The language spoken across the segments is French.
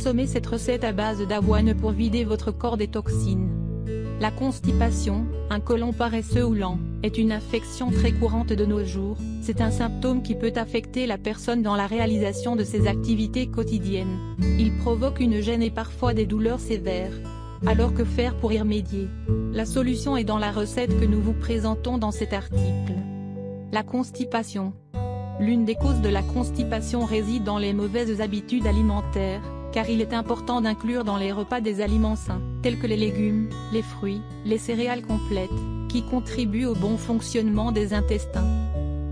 Consommez cette recette à base d'avoine pour vider votre corps des toxines. La constipation, un côlon paresseux ou lent, est une infection très courante de nos jours. C'est un symptôme qui peut affecter la personne dans la réalisation de ses activités quotidiennes. Il provoque une gêne et parfois des douleurs sévères. Alors que faire pour y remédier? La solution est dans la recette que nous vous présentons dans cet article. La constipation. L'une des causes de la constipation réside dans les mauvaises habitudes alimentaires, car il est important d'inclure dans les repas des aliments sains, tels que les légumes, les fruits, les céréales complètes, qui contribuent au bon fonctionnement des intestins.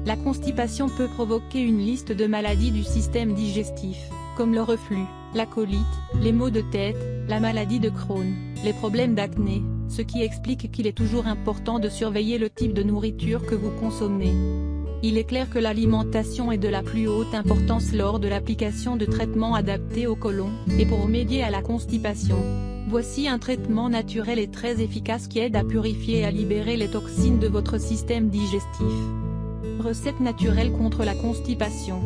La constipation peut provoquer une liste de maladies du système digestif, comme le reflux, la colite, les maux de tête, la maladie de Crohn, les problèmes d'acné, ce qui explique qu'il est toujours important de surveiller le type de nourriture que vous consommez. Il est clair que l'alimentation est de la plus haute importance lors de l'application de traitements adaptés au côlon, et pour remédier à la constipation. Voici un traitement naturel et très efficace qui aide à purifier et à libérer les toxines de votre système digestif. Recette naturelle contre la constipation.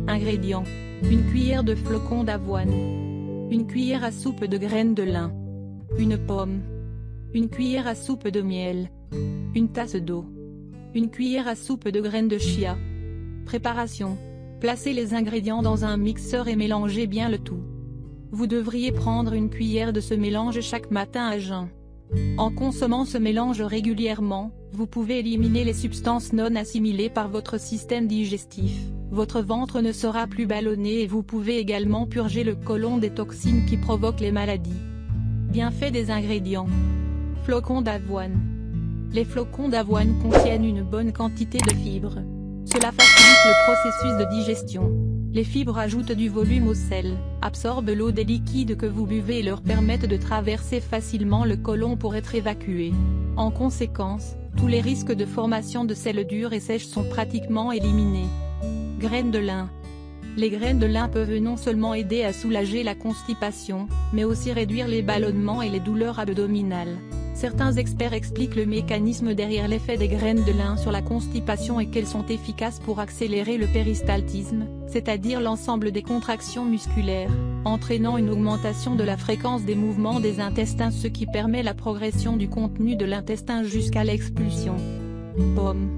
Ingrédients. Une cuillère de flocons d'avoine. Une cuillère à soupe de graines de lin. Une pomme. Une cuillère à soupe de miel. Une tasse d'eau. Une cuillère à soupe de graines de chia. Préparation. Placez les ingrédients dans un mixeur et mélangez bien le tout. Vous devriez prendre une cuillère de ce mélange chaque matin à jeun. En consommant ce mélange régulièrement, vous pouvez éliminer les substances non assimilées par votre système digestif. Votre ventre ne sera plus ballonné et vous pouvez également purger le côlon des toxines qui provoquent les maladies. Bienfaits des ingrédients. Flocons d'avoine. Les flocons d'avoine contiennent une bonne quantité de fibres. Cela facilite le processus de digestion. Les fibres ajoutent du volume au sel, absorbent l'eau des liquides que vous buvez et leur permettent de traverser facilement le côlon pour être évacués. En conséquence, tous les risques de formation de sels durs et sèches sont pratiquement éliminés. Graines de lin. Les graines de lin peuvent non seulement aider à soulager la constipation, mais aussi réduire les ballonnements et les douleurs abdominales. Certains experts expliquent le mécanisme derrière l'effet des graines de lin sur la constipation et qu'elles sont efficaces pour accélérer le péristaltisme, c'est-à-dire l'ensemble des contractions musculaires, entraînant une augmentation de la fréquence des mouvements des intestins, ce qui permet la progression du contenu de l'intestin jusqu'à l'expulsion. Pomme.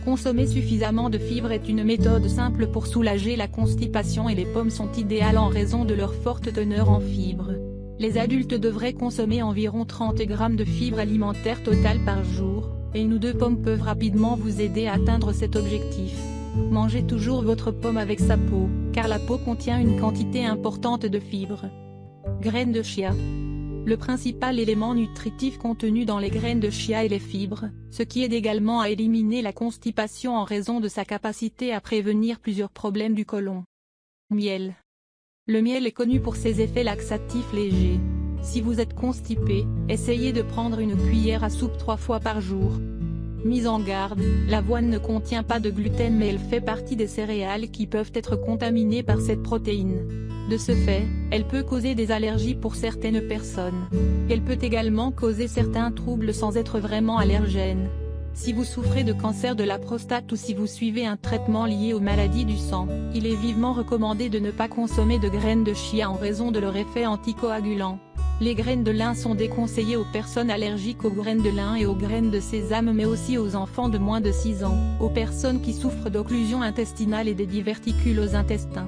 Consommer suffisamment de fibres est une méthode simple pour soulager la constipation et les pommes sont idéales en raison de leur forte teneur en fibres. Les adultes devraient consommer environ 30 g de fibres alimentaires totales par jour, et 1 ou 2 pommes peuvent rapidement vous aider à atteindre cet objectif. Mangez toujours votre pomme avec sa peau, car la peau contient une quantité importante de fibres. Graines de chia. Le principal élément nutritif contenu dans les graines de chia est les fibres, ce qui aide également à éliminer la constipation en raison de sa capacité à prévenir plusieurs problèmes du côlon. Miel. Le miel est connu pour ses effets laxatifs légers. Si vous êtes constipé, essayez de prendre une cuillère à soupe 3 fois par jour. Mise en garde, l'avoine ne contient pas de gluten mais elle fait partie des céréales qui peuvent être contaminées par cette protéine. De ce fait, elle peut causer des allergies pour certaines personnes. Elle peut également causer certains troubles sans être vraiment allergène. Si vous souffrez de cancer de la prostate ou si vous suivez un traitement lié aux maladies du sang, il est vivement recommandé de ne pas consommer de graines de chia en raison de leur effet anticoagulant. Les graines de lin sont déconseillées aux personnes allergiques aux graines de lin et aux graines de sésame mais aussi aux enfants de moins de 6 ans, aux personnes qui souffrent d'occlusion intestinale et des diverticules aux intestins.